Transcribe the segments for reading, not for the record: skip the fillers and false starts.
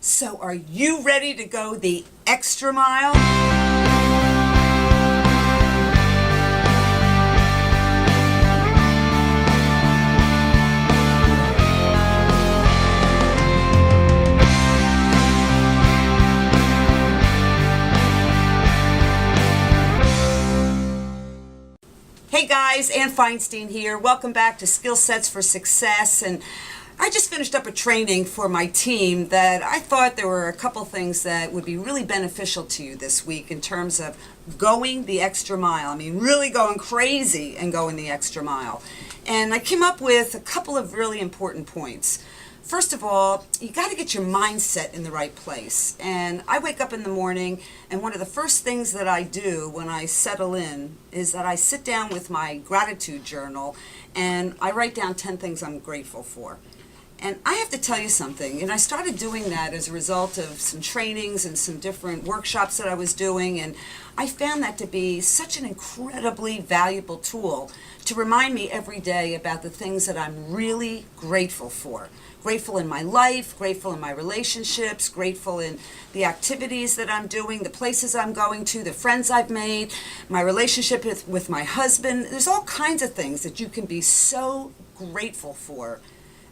So are you ready to go the extra mile? Hey guys, Ann Feinstein here. Welcome back to Skill Sets for Success. And I just finished up a training for my team that I thought there were a couple things that would be really beneficial to you this week in terms of going the extra mile. I mean, really going crazy and going the extra mile. And I came up with a couple of really important points. First of all, you got to get your mindset in the right place. And I wake up in the morning, and one of the first things that I do when I settle in is that I sit down with my gratitude journal and I write down 10 things I'm grateful for. And I have to tell you something, and I started doing that as a result of some trainings and some different workshops that I was doing, and I found that to be such an incredibly valuable tool to remind me every day about the things that I'm really grateful for. Grateful in my life, grateful in my relationships, grateful in the activities that I'm doing, the places I'm going to, the friends I've made, my relationship with my husband. There's all kinds of things that you can be so grateful for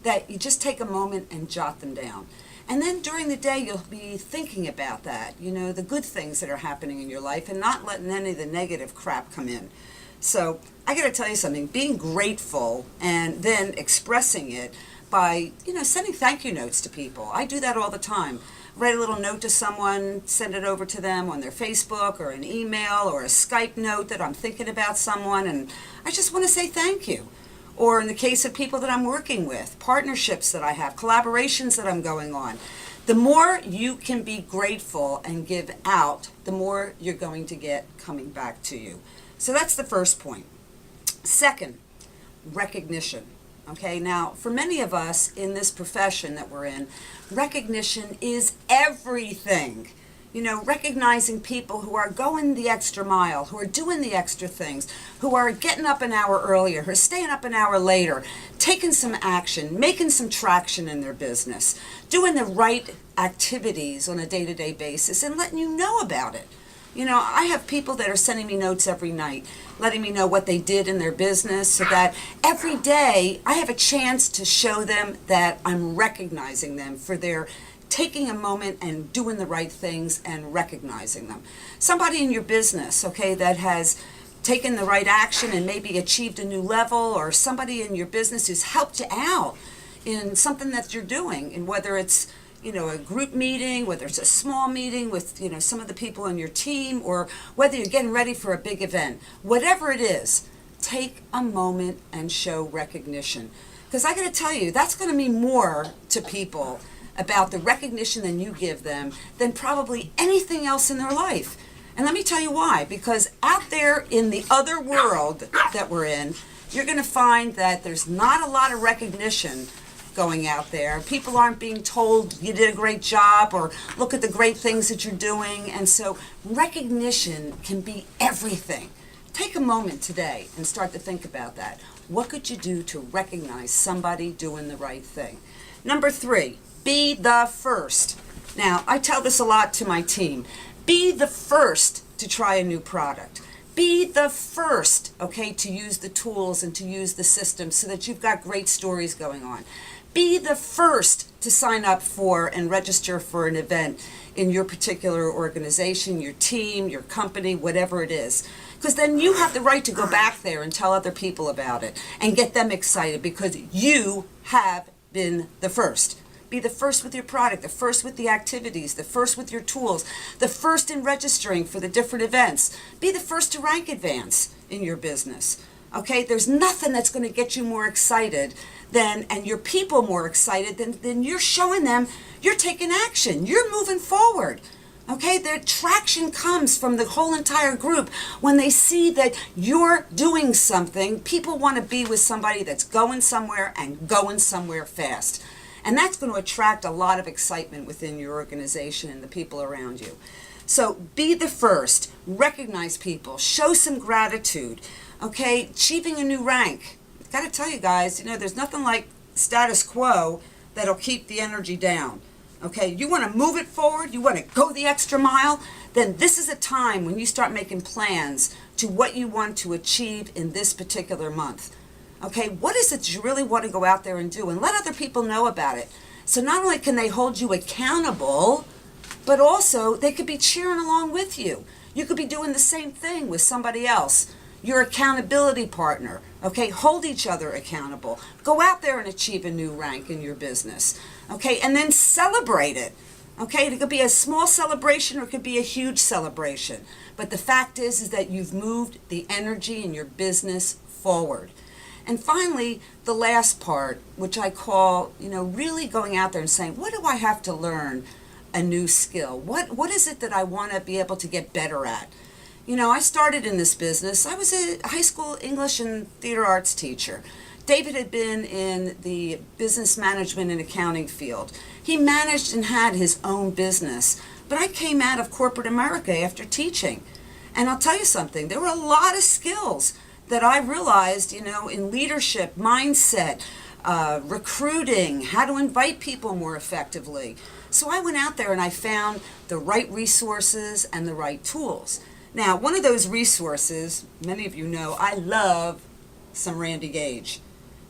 that you just take a moment and jot them down. And then during the day, you'll be thinking about that, the good things that are happening in your life and not letting any of the negative crap come in. So I got to tell you something, being grateful and then expressing it by, sending thank you notes to people. I do that all the time. Write a little note to someone, send it over to them on their Facebook or an email or a Skype note that I'm thinking about someone, and I just want to say thank you. Or in the case of people that I'm working with, partnerships that I have, collaborations that I'm going on. The more you can be grateful and give out, the more you're going to get coming back to you. So that's the first point. Second, recognition. Okay, now for many of us in this profession that we're in, recognition is everything. Recognizing people who are going the extra mile, who are doing the extra things, who are getting up an hour earlier, who are staying up an hour later, taking some action, making some traction in their business, doing the right activities on a day-to-day basis and letting you know about it. I have people that are sending me notes every night, letting me know what they did in their business so that every day I have a chance to show them that I'm recognizing them for their taking a moment and doing the right things and recognizing them. Somebody in your business, okay, that has taken the right action and maybe achieved a new level, or somebody in your business who's helped you out in something that you're doing, and whether it's a group meeting, whether it's a small meeting with some of the people on your team, or whether you're getting ready for a big event, whatever it is, take a moment and show recognition. Because I got to tell you, that's going to mean more to people about the recognition than you give them than probably anything else in their life. And let me tell you why. Because out there in the other world that we're in, you're going to find that there's not a lot of recognition going out there. People aren't being told you did a great job or look at the great things that you're doing. And so recognition can be everything. Take a moment today and start to think about that. What could you do to recognize somebody doing the right thing? Number 3, be the first. Now, I tell this a lot to my team. Be the first to try a new product. Be the first, okay, to use the tools and to use the system so that you've got great stories going on. Be the first to sign up for and register for an event in your particular organization, your team, your company, whatever it is. Because then you have the right to go back there and tell other people about it and get them excited because you have been the first. Be the first with your product, the first with the activities, the first with your tools, the first in registering for the different events. Be the first to rank advance in your business. Okay, there's nothing that's going to get you more excited and your people more excited than you're showing them you're taking action, you're moving forward. Okay, the traction comes from the whole entire group. When they see that you're doing something, people want to be with somebody that's going somewhere and going somewhere fast. And that's going to attract a lot of excitement within your organization and the people around you. So be the first, recognize people, show some gratitude, okay, achieving a new rank. Got to tell you guys, there's nothing like status quo that'll keep the energy down. okay, you want to move it forward, you want to go the extra mile, then this is a time when you start making plans to what you want to achieve in this particular month. Okay, what is it you really want to go out there and do? And let other people know about it. So not only can they hold you accountable, but also they could be cheering along with you. You could be doing the same thing with somebody else. Your accountability partner, okay? Hold each other accountable. Go out there and achieve a new rank in your business, okay? And then celebrate it, okay? It could be a small celebration or it could be a huge celebration. But the fact is that you've moved the energy in your business forward. And finally, the last part, which I call, really going out there and saying, what do I have to learn a new skill? What is it that I want to be able to get better at? I started in this business. I was a high school English and theater arts teacher. David had been in the business management and accounting field. He managed and had his own business. But I came out of corporate America after teaching. And I'll tell you something, there were a lot of skills that I realized, in leadership, mindset, recruiting, how to invite people more effectively. So I went out there and I found the right resources and the right tools. Now, one of those resources, many of you know, I love some Randy Gage.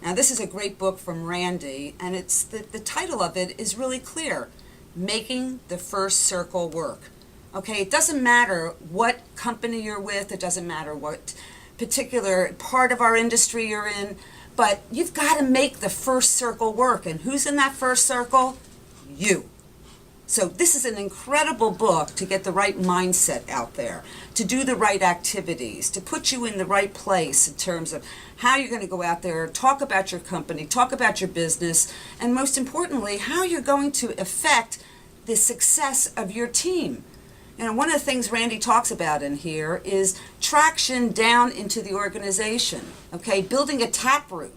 Now, this is a great book from Randy, and it's the title of it is really clear, Making the First Circle Work. Okay, it doesn't matter what company you're with, it doesn't matter what particular part of our industry you're in, but you've got to make the first circle work. And who's in that first circle? You. So this is an incredible book to get the right mindset out there, to do the right activities, to put you in the right place in terms of how you're going to go out there, talk about your company, talk about your business, and most importantly, how you're going to affect the success of your team. One of the things Randy talks about in here is traction down into the organization, okay, building a taproot.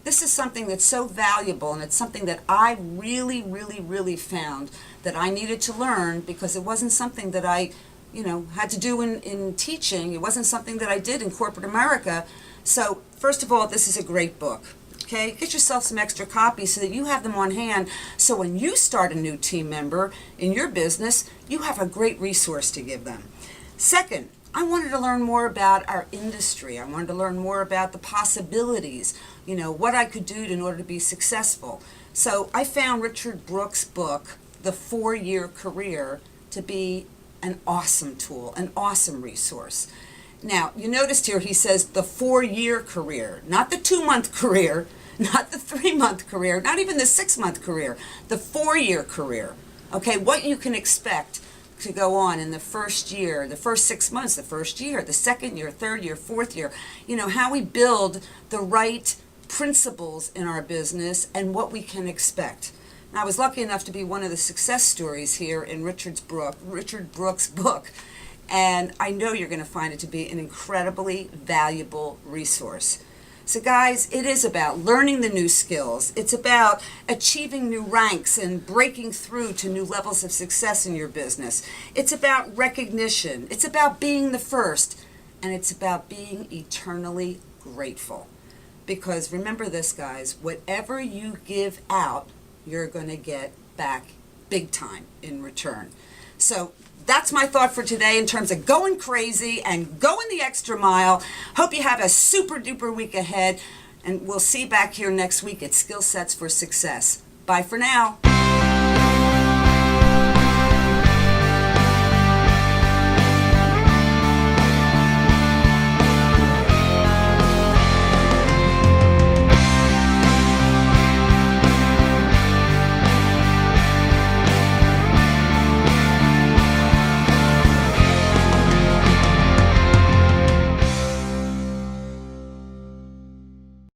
This is something that's so valuable, and it's something that I really, really, really found that I needed to learn because it wasn't something that I, had to do in teaching. It wasn't something that I did in corporate America. So, first of all, this is a great book. Okay, get yourself some extra copies so that you have them on hand. So when you start a new team member in your business, you have a great resource to give them. Second, I wanted to learn more about our industry. I wanted to learn more about the possibilities, what I could do in order to be successful. So I found Richard Brooks' book, The 4-Year Career, to be an awesome tool, an awesome resource. Now, you noticed here he says the 4-year career, not the 2-month career, not the 3-month career, not even the 6-month career, the 4-year career. Okay, what you can expect to go on in the first year, the first 6 months, the first year, the second year, third year, fourth year, how we build the right principles in our business and what we can expect. Now, I was lucky enough to be one of the success stories here in Richard Brooks' book, and I know you're going to find it to be an incredibly valuable resource. So guys, it is about learning the new skills. It's about achieving new ranks and breaking through to new levels of success in your business. It's about recognition. It's about being the first. And it's about being eternally grateful. Because remember this, guys, whatever you give out, you're going to get back big time in return. So that's my thought for today in terms of going crazy and going the extra mile. Hope you have a super duper week ahead, and we'll see you back here next week at Skill Sets for Success. Bye for now.